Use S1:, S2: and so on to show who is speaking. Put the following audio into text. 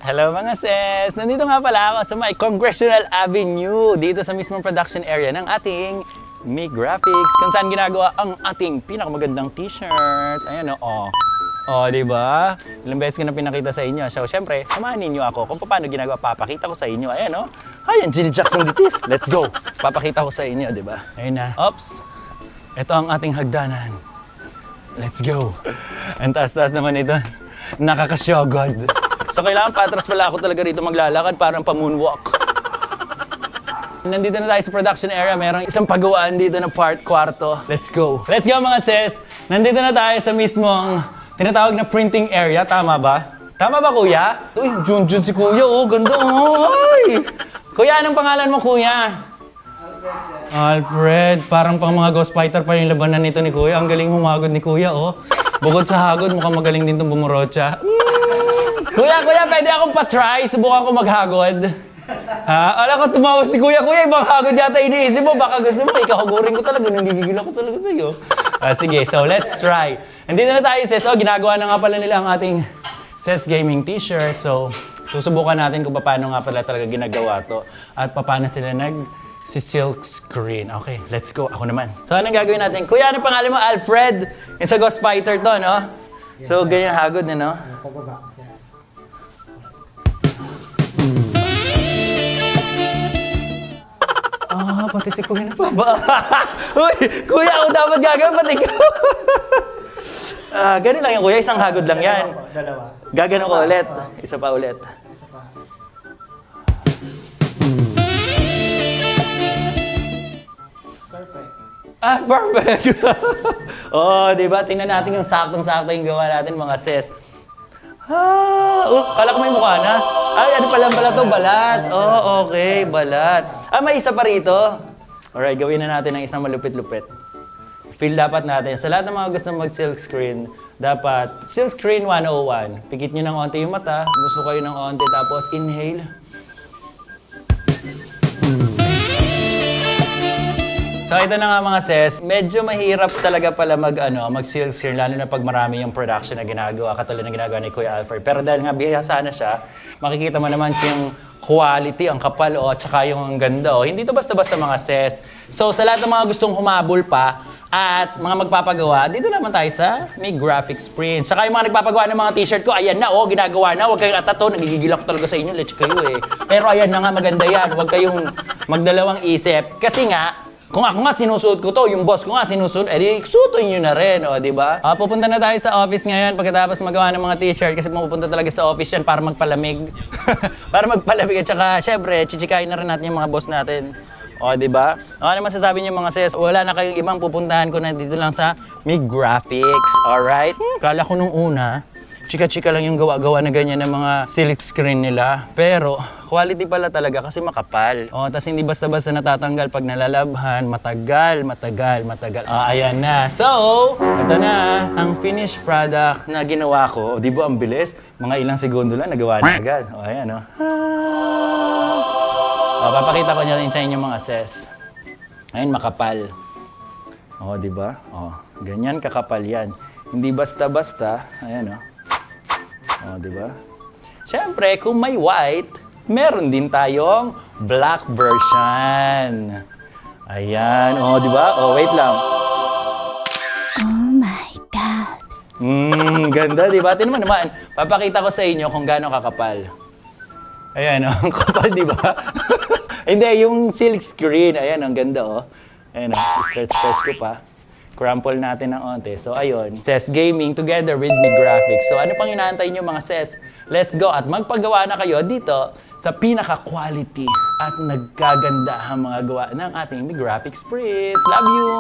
S1: Hello mga sis! Nandito nga pala ako sa may Congressional Avenue dito sa mismong production area ng ating MIG Graphics kung saan ginagawa ang ating pinakamagandang t-shirt. Ayan o. Oh, di ba? Ilang beses ko na pinakita sa inyo. So, syempre, samahan ninyo ako kung paano ginagawa. Papakita ko sa inyo. Ayan o. Ayan, Jill Jackson Ditis. Let's go! Papakita ko sa inyo, di ba? Ayun na. Oops! Ito ang ating hagdanan. Let's go! Ang taas-taas naman ito. Nakakasyogod. So, kailangan patras pala ako talaga rito maglalakad parang pa-moonwalk. Nandito na tayo sa production area. Merong isang pagawaan dito na kwarto. Let's go! Let's go mga sis! Nandito na tayo sa mismong tinatawag na printing area. Tama ba? Tama ba, kuya? Uy, Junjun si kuya. Oh, ganda. Oh, ay! Kuya, anong pangalan mo, kuya? Alfred. Parang pang mga ghost fighter pa yung labanan nito ni kuya. Ang galing humagod ni kuya, oh. Bukod sa hagod, mukhang magaling din itong bumurotsa. Kuya, pwede akong pa-try. Subukan ko maghagod. Ha? Alam ko, tumawa si kuya. Kuya, ibang hagod yata iniisip mo. Baka gusto mo, ikahagurin ko talaga. Nanggigigil ako talaga sa'yo. Sige, so let's try. Nandito na tayo, sis. Ginagawa na nga pala nila ang ating SES Gaming t-shirt. So, susubukan natin kung paano nga pala talaga ginagawa to. At paano sila si silk screen. Okay, let's go. Ako naman. So, anong gagawin natin? Kuya, ano pangalan mo? Alfred? Yung sa Ghost Fighter to, no? So, ganyan hagod na, no? Pati si kuya na pa ba? Uy, kuya, ako dapat gagawin, pati ka. Ganun lang yung kuya, isang hagod lang yan.
S2: Dalawa.
S1: Gagano ko ulit. Isa pa ulit.
S2: Perfect.
S1: Perfect! Di ba? Tingnan natin yung saktong-sakto yung gawa natin, mga sis. Kala ko may mukha na. Ay, ano pala to? Balat. Okay, balat. May isa pa rito. Alright, gawin na natin ng isang malupit-lupit. Feel dapat natin. Sa lahat ng mga gusto mag-silk screen, dapat silk screen 101. Pikit nyo ng onti yung mata. Gusto kayo ng onti. Tapos inhale. So ito na nga mga sis, medyo mahirap talaga pala mag-silk screen, lalo na pag marami yung production na ginagawa, katulad ng ginagawa ni Kuya Alfred. Pero dahil nga bihasa na siya, makikita mo naman yung quality, ang kapal, at saka yung ganda. Hindi to basta-basta mga sis. So sa lahat ng mga gustong humabol pa at mga magpapagawa, dito naman tayo sa MIG Graphics Print. Saka yung mga nagpapagawa ng mga t-shirt ko, ayan na, ginagawa na. Huwag kayong atato, nagigigil ako talaga sa inyo, let's kayo eh. Pero ayan na nga, maganda yan. Huwag kayong magdalawang isip. Kasi nga, kung ako nga sinusuot ko to, yung boss ko nga sinusuot, edi suotin nyo na rin, di ba? Pupunta na tayo sa office ngayon pagkatapos magawa ng mga t-shirt kasi pupunta talaga sa office yan para magpalamig. Para magpalamig at saka, syempre, chichikain na rin natin yung mga boss natin. Di ba? Ano masasabi niyo mga sis? Wala na kayong ibang pupuntahan ko na dito lang sa MIG Graphics, alright? Kala ko nung una, chika-chika lang yung gawa-gawa na ganyan ng mga silk screen nila. Pero, quality pala talaga kasi makapal. Tas hindi basta-basta natatanggal pag nalalabhan. Matagal. Ayan na. So, ito na ang finished product na ginawa ko. Di ba ang bilis? Mga ilang segundo lang nagawa na agad. Ayan o. Papakita ko niya sa inyo mga sis. Ayun, makapal. Di ba? Ganyan kakapal yan. Hindi basta-basta. Ayan o. Di ba? Siyempre, kung may white, meron din tayong black version. Ayan, di ba? Wait lang.
S3: Oh my God.
S1: Ganda, di ba? Tingnan mo naman. Papakita ko sa inyo kung gaano kakapal. Ayan, ang kapal, di ba? Hindi, yung silk screen. Ayan, ang ganda, Ayan, stretch ko pa. Crumple natin ng onte. So, ayun. SES Gaming together with MIG Graphics. So, ano pang inaantay nyo mga SES? Let's go at magpagawa na kayo dito sa pinaka-quality at nagkagandahang mga gawa ng ating MIG Graphics Press. Love you!